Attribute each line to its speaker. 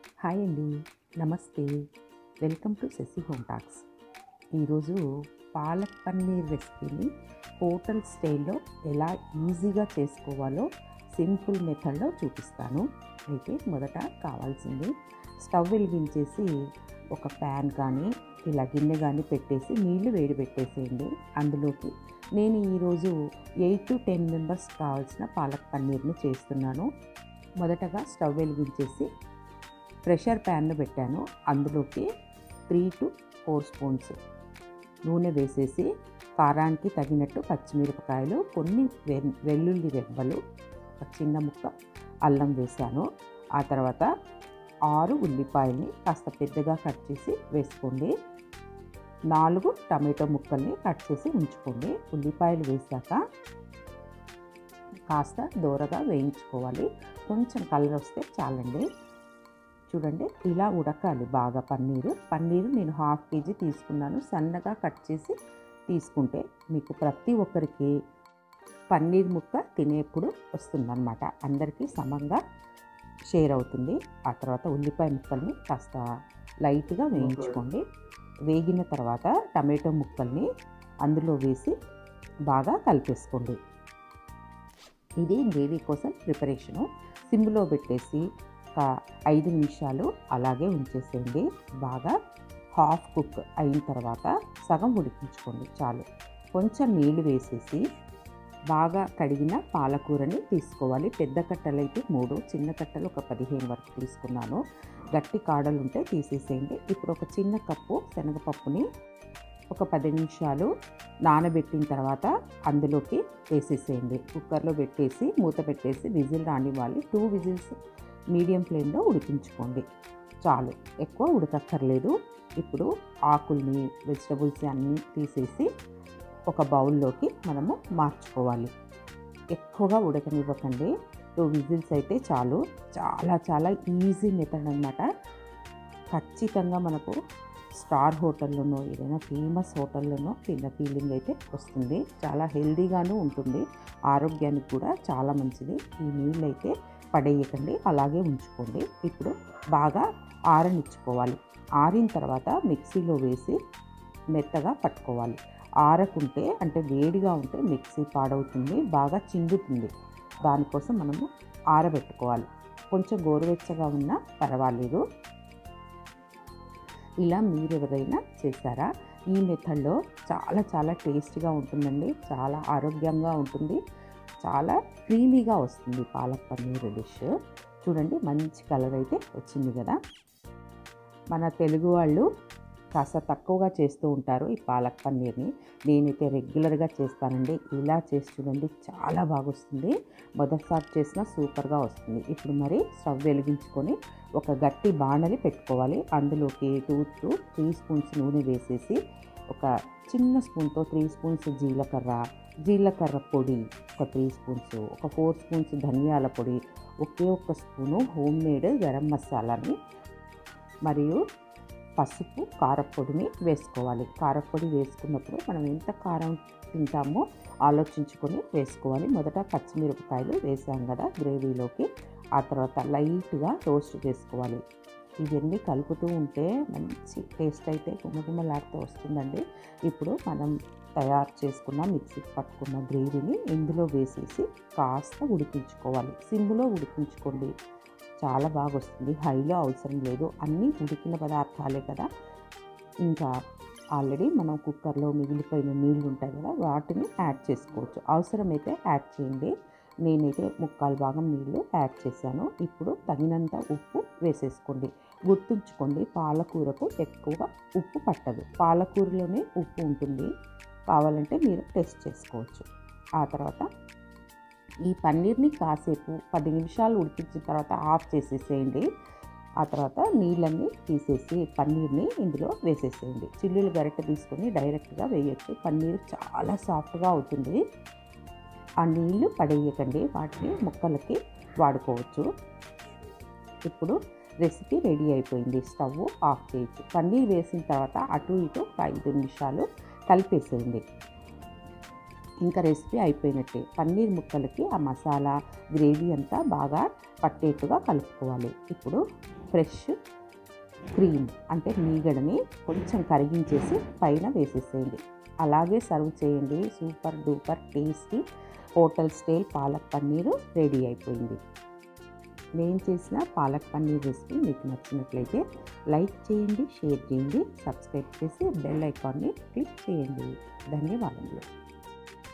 Speaker 1: Hi అండి, నమస్తే. Welcome to Shashi home talks. ఈరోజు పాలక్ పన్నీర్ రెసిపీని హోటల్ స్టైల్లో ఎలా ఈజీగా చేసుకోవాలో సింపుల్ మెథడ్లో చూపిస్తాను. అయితే మొదట కావాల్సింది స్టవ్ వెలిగించేసి ఒక ప్యాన్ కానీ ఇలా గిన్నె కానీ పెట్టేసి నీళ్లు వేడి పెట్టేసేయండి. అందులోకి నేను ఈరోజు 8 to 10 మెంబర్స్ కావాల్సిన పాలక్ పన్నీర్ని చేస్తున్నాను. మొదటగా స్టవ్ వెలిగించేసి ప్రెషర్ ప్యాన్ను పెట్టాను. అందులోకి 3 to 4 స్పూన్స్ నూనె వేసేసి కారానికి తగినట్టు పచ్చిమిరపకాయలు, కొన్ని వెల్లుల్లి రెబ్బలు, ఒక చిన్న ముక్క అల్లం వేసాను. ఆ తర్వాత 6 ఉల్లిపాయల్ని కాస్త పెద్దగా కట్ చేసి వేసుకోండి. 4 టమాటో ముక్కల్ని కట్ చేసి ఉంచుకోండి. ఉల్లిపాయలు వేసాక కాస్త దోరగా వేయించుకోవాలి. కొంచెం కలర్ వస్తే చాలండి. చూడండి, ఇలా ఉడకాలి బాగా. పన్నీరు నేను 1/2 kg తీసుకున్నాను. సన్నగా కట్ చేసి తీసుకుంటే మీకు ప్రతి ఒక్కరికి పన్నీర్ ముక్క తినేప్పుడు వస్తుందన్నమాట. అందరికీ సమంగా షేర్ అవుతుంది. ఆ తర్వాత ఉల్లిపాయ ముక్కల్ని కాస్త లైట్గా వేయించుకోండి. వేగిన తర్వాత టమాటో ముక్కల్ని అందులో వేసి బాగా కలిపేసుకోండి. ఇది గ్రేవీ కోసం ప్రిపరేషను. సిమ్లో పెట్టేసి ఒక 5 నిమిషాలు అలాగే ఉంచేసేయండి. బాగా హాఫ్ కుక్ అయిన తర్వాత సగం ఉడికించుకోండి చాలు. కొంచెం నీళ్లు వేసేసి బాగా కడిగిన పాలకూరని తీసుకోవాలి. పెద్ద కట్టలు అయితే 3, చిన్న కట్టలు ఒక 15 వరకు తీసుకున్నాను. గట్టి కాడలు ఉంటే తీసేసేయండి. ఇప్పుడు ఒక చిన్న కప్పు శనగపప్పుని ఒక 10 నిమిషాలు నానబెట్టిన తర్వాత అందులోకి వేసేసేయండి. కుక్కర్లో పెట్టేసి మూత పెట్టేసి విజిల్ రానివ్వాలి. 2 విజిల్స్ మీడియం ఫ్లేమ్లో ఉడికించుకోండి చాలు, ఎక్కువ ఉడకక్కర్లేదు. ఇప్పుడు ఆకుల్ని, వెజిటబుల్స్ అన్నీ తీసేసి ఒక బౌల్లోకి మనము మార్చుకోవాలి. ఎక్కువగా ఉడకనివ్వకండి. 2 విజిల్స్ అయితే చాలు. చాలా ఈజీ మెథడ్ అన్నమాట. ఖచ్చితంగా మనకు స్టార్ హోటల్లోనో ఏదైనా ఫేమస్ హోటల్లోనో తిన్న ఫీలింగ్ అయితే వస్తుంది. చాలా హెల్దీగాను ఉంటుంది. ఆరోగ్యానికి కూడా చాలా మంచిది. ఈ నీళ్ళు అయితే పడేయకండి, అలాగే ఉంచుకోండి. ఇప్పుడు బాగా ఆరనిచ్చుకోవాలి. ఆరిన తర్వాత మిక్సీలో వేసి మెత్తగా పట్టుకోవాలి. ఆరకుంటే అంటే వేడిగా ఉంటే మిక్సీ పాడవుతుంది, బాగా చిందుతుంది. దానికోసం మనము ఆరబెట్టుకోవాలి. కొంచెం గోరువెచ్చగా ఉన్నా పర్వాలేదు. ఇలా మీరు ఎవరైనా చేశారా? ఈ మెథడ్లో చాలా టేస్టీగా ఉంటుందండి. చాలా ఆరోగ్యంగా ఉంటుంది. చాలా క్రీమీగా వస్తుంది పాలక్ పన్నీర్ డిష్. చూడండి, మంచి కలర్ అయితే వచ్చింది కదా. మన తెలుగు వాళ్ళు కాస్త తక్కువగా చేస్తూ ఉంటారు ఈ పాలక్ పన్నీర్ని. నేనైతే రెగ్యులర్గా చేస్తానండి. ఇలా చేసి చూడండి, చాలా బాగా వస్తుంది. మొదటిసారి చేసినా సూపర్గా వస్తుంది. ఇప్పుడు మరి స్టవ్ వెలిగించుకొని ఒక గట్టి బాణలి పెట్టుకోవాలి. అందులోకి 2 to 3 స్పూన్స్ నూనె వేసేసి ఒక చిన్న స్పూన్తో 3 స్పూన్స్ జీలకర్ర పొడి, ఒక 3 స్పూన్స్, ఒక 4 స్పూన్స్ ధనియాల పొడి, ఒకే ఒక్క స్పూను హోమ్ మేడ్ గరం మసాలాని మరియు పసుపు, కారపొడిని వేసుకోవాలి. కారపొడి వేసుకున్నప్పుడు మనం ఎంత కారం తింటామో ఆలోచించుకొని వేసుకోవాలి. మొదట పచ్చిమిరపకాయలు వేసాం కదా గ్రేవీలోకి. ఆ తర్వాత లైట్గా రోస్ట్ చేసుకోవాలి. ఇవన్నీ కలుపుతూ ఉంటే మంచి టేస్ట్ అయితే గుమగుమలాడుతూ వస్తుందండి. ఇప్పుడు మనం తయారు చేసుకున్న మిక్సీకి పట్టుకున్న గ్రేవీని ఇందులో వేసేసి కాస్త ఉడికించుకోవాలి. సిమ్లో ఉడికించుకోండి, చాలా బాగా వస్తుంది. హైలో అవసరం లేదు. అన్నీ ఉడికిన పదార్థాలే కదా. ఇంకా ఆల్రెడీ మనం కుక్కర్లో మిగిలిపోయిన నీళ్ళు ఉంటాయి కదా, వాటిని యాడ్ చేసుకోవచ్చు. అవసరమైతే యాడ్ చేయండి. నేనైతే 3/4 భాగం నీళ్ళు యాడ్ చేశాను. ఇప్పుడు తగినంత ఉప్పు వేసేసుకోండి. గుర్తుంచుకోండి, పాలకూరకు ఎక్కువగా ఉప్పు పట్టదు. పాలకూరలోనే ఉప్పు ఉంటుంది. కావాలంటే మీరు టెస్ట్ చేసుకోవచ్చు. ఆ తర్వాత ఈ పన్నీర్ని కాసేపు 10 నిమిషాలు ఉడికించిన తర్వాత ఆఫ్ చేసేసేయండి. ఆ తర్వాత నీళ్ళన్నీ తీసేసి పన్నీర్ని ఇందులో వేసేసేయండి. చిల్లులు గరిటె తీసుకొని డైరెక్ట్గా వేయచ్చు. పన్నీర్ చాలా సాఫ్ట్గా అవుతుంది. ఆ నీళ్ళు పడేయకండి, వాటిని ముక్కలకి వాడుకోవచ్చు. ఇప్పుడు రెసిపీ రెడీ అయిపోయింది. స్టవ్ ఆఫ్ చేయొచ్చు. పన్నీర్ వేసిన తర్వాత అటు ఇటు 5 నిమిషాలు కలిపేసేయండి. ఇంకా రెసిపీ అయిపోయినట్టే. పన్నీర్ ముక్కలకి ఆ మసాలా గ్రేవీ అంతా బాగా పట్టేట్టుగా కలుపుకోవాలి. ఇప్పుడు ఫ్రెష్ క్రీమ్ అంటే మీగడని కొంచెం కరిగించేసి పైన వేసేసేయండి. అలాగే సర్వ్ చేయండి. Super duper tasty hotel style palak paneer ready అయిపోయింది. నేను చేసిన పాలక్ పన్నీర్ రెసిపీ మీకు నచ్చినట్లయితే లైక్ చేయండి, షేర్ చేయండి, సబ్స్క్రైబ్ చేసి బెల్ ఐకాన్ని క్లిక్ చేయండి. ధన్యవాదములు.